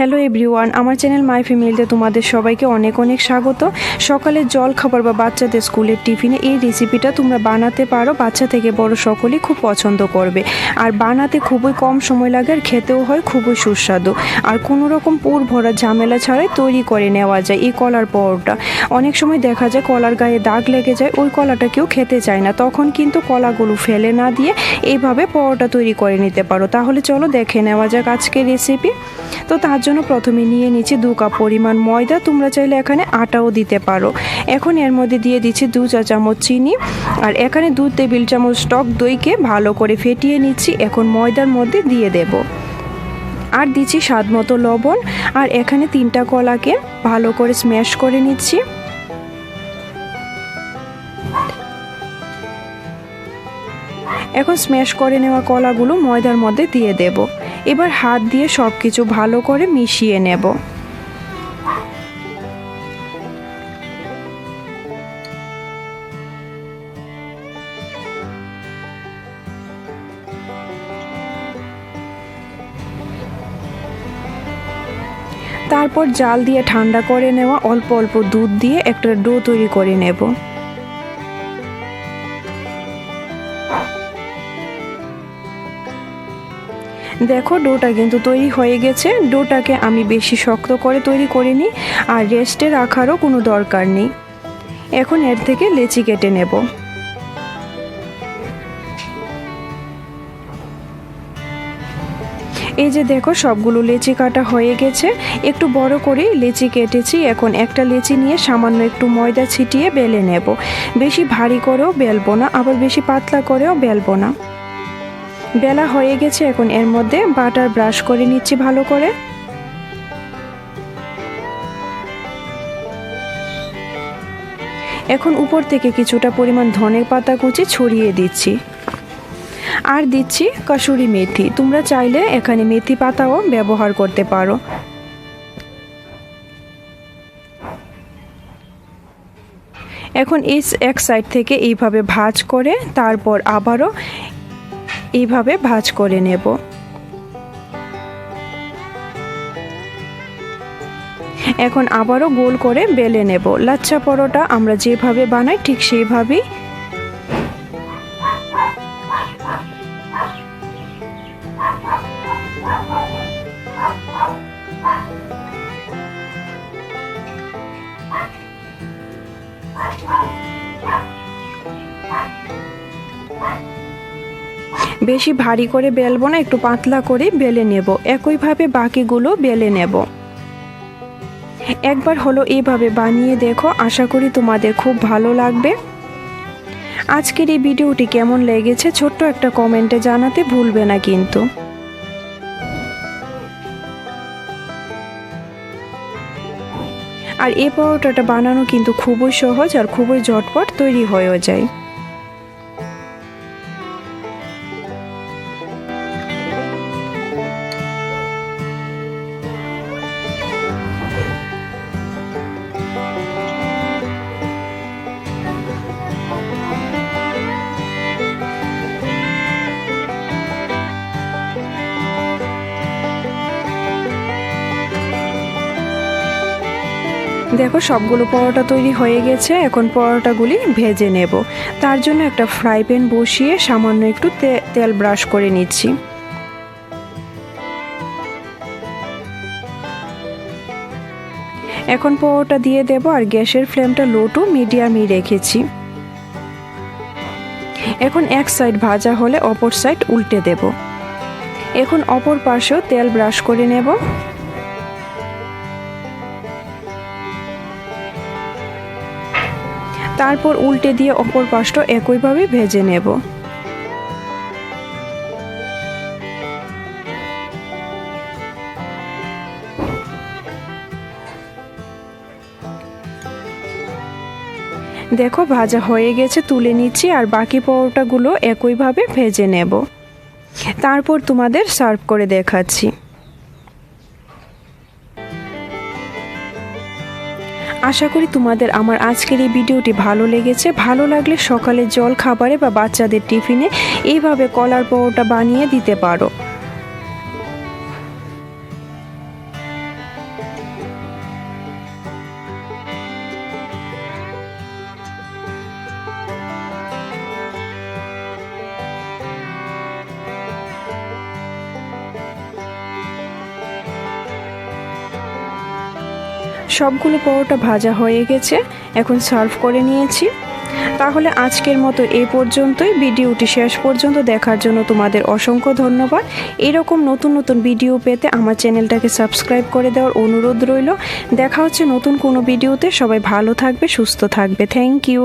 Hello everyone, আমার channel my ফ্যামিলিতে তোমাদের সবাইকে অনেক অনেক স্বাগত। সকালের জল খাবার বা বাচ্চাদের স্কুলের টিফিনে এই রেসিপিটা তোমরা বানাতে পারো। বাচ্চা থেকে বড় সকলেই খুব পছন্দ করবে। আর বানাতে খুবই কম সময় লাগে আর খেতেও হয় খুবই সুস্বাদু। আর কোনো রকম পুর ভরা ঝামেলা ছাড়াই তৈরি করে নেওয়া যায় এই কলার পরোটা। অনেক সময় দেখা যায় কলার গায়ে দাগ লেগে যায়, ওই কলাটা কেউ খেতে চায় না, তখন কিন্তু কলাগুলো ফেলে না দিয়ে এইভাবে পরোটা তৈরি করে নিতে পারো। তাহলে চলো দেখে নেওয়া যাক আজকের রেসিপি। তো তার জন্য প্রথমে নিয়ে নিচ্ছি 2 কাপ পরিমাণ ময়দা, তোমরা চাইলে এখানে আটাও দিতে পারো। এখন এর মধ্যে দিয়ে দিচ্ছি 2 চা চামচ চিনি, আর এখানে 2 টেবিল চামচ টক দইকে ভালো করে ফেটিয়ে নিচ্ছি। এখন ময়দার মধ্যে দিয়ে দেব, আর দিচ্ছি স্বাদ মতো লবণ, আর এখানে 3টা কলাকে ভালো করে স্ম্যাশ করে নিচ্ছি। এখন স্ম্যাশ করে নেওয়া কলাগুলো ময়দার মধ্যে দিয়ে দেব। এবার হাত দিয়ে সব কিছু ভালো করে মিশিয়ে নেব। তারপর জাল দিয়ে ঠান্ডা করে নেওয়া অল্প অল্প দুধ দিয়ে একটা ডো তৈরি করে নেব। দেখো ডোটা কিন্তু তৈরি হয়ে গেছে। ডোটাকে আমি বেশি শক্ত করে তৈরি করিনি, আর রেস্টে রাখারও কোনো দরকার নেই। এখন এর থেকে লেচি কেটে নেব। এই যে দেখো সবগুলো লেচি কাটা হয়ে গেছে। একটু বড় করে লেচি কেটেছি। এখন একটা লেচি নিয়ে সামান্য একটু ময়দা ছিটিয়ে বেলে নেব। বেশি ভারী করেও বেলবো না, আবার বেশি পাতলা করেও বেলবো না। বেলা হয়ে গেছে। এখন এর মধ্যে বাটার ব্রাশ করে নিচ্ছি ভালো করে। এখন উপর থেকে কিছুটা পরিমাণ ধনে পাতা কুচি ছড়িয়ে দিচ্ছি, আর দিচ্ছি কাসুরি মেথি। তোমরা চাইলে এখানে মেথি পাতাও ব্যবহার করতে পারো। এখন এই এক সাইড থেকে এইভাবে ভাঁজ করে তারপর আবারও এইভাবে ভাঁজ করে নেব। এখন আবারও গোল করে বেলে নেব। লাচ্ছা পরোটা আমরা যেভাবে বানাই ঠিক সেইভাবেই। বেশি ভারী করে বেলবো না, একটু পাতলা করে বেলে নেব। একইভাবে বাকিগুলো বেলে নেব। একবার হলো এইভাবে বানিয়ে দেখো, আশা করি তোমাদের খুব ভালো লাগবে। আজকের এই ভিডিওটি কেমন লেগেছে ছোট্ট একটা কমেন্টে জানাতে ভুলবে না কিন্তু। আর এই পরোটাটা বানানো কিন্তু খুবই সহজ আর খুবই ঝটপট তৈরি হয়ে যায়। দেখো সবগুলো পরোটা তৈরি হয়ে গেছে। এখন পরোটাগুলি ভেজে নেব। তার জন্য একটা ফ্রাই প্যান বসিয়ে সামান্য একটু তেল ব্রাশ করে নিচ্ছি। এখন পরোটা দিয়ে দেব, আর গ্যাসের ফ্লেমটা লো টু মিডিয়ামই রেখেছি। এখন এক সাইড ভাজা হলে অপর সাইড উল্টে দেব। এখন অপর পাশেও তেল ব্রাশ করে নেব। তারপর উল্টে দিয়ে অপর পাশটা একইভাবে ভেজে নেব। দেখো ভাজা হয়ে গেছে, তুলে নিচ্ছি। আর বাকি পরোটাগুলো একইভাবে ভেজে নেব। তারপর তোমাদের সার্ভ করে দেখাচ্ছি। আশা করি তোমাদের আমার আজকের এই ভিডিওটি ভালো লেগেছে। ভালো লাগলে সকালের জল খাবারে বা বাচ্চাদের টিফিনে এইভাবে কলার পরোটা বানিয়ে দিতে পারো। সবগুলো পরোটা ভাজা হয়ে গেছে, এখন সার্ভ করে নিয়েছি। তাহলে আজকের মতো এই পর্যন্তই। ভিডিওটি শেষ পর্যন্ত দেখার জন্য তোমাদের অসংখ্য ধন্যবাদ। এরকম নতুন নতুন ভিডিও পেতে আমার চ্যানেলটাকে সাবস্ক্রাইব করে দেওয়ার অনুরোধ রইল। দেখা হচ্ছে নতুন কোনো ভিডিওতে। সবাই ভালো থাকবে, সুস্থ থাকবে। Thank you.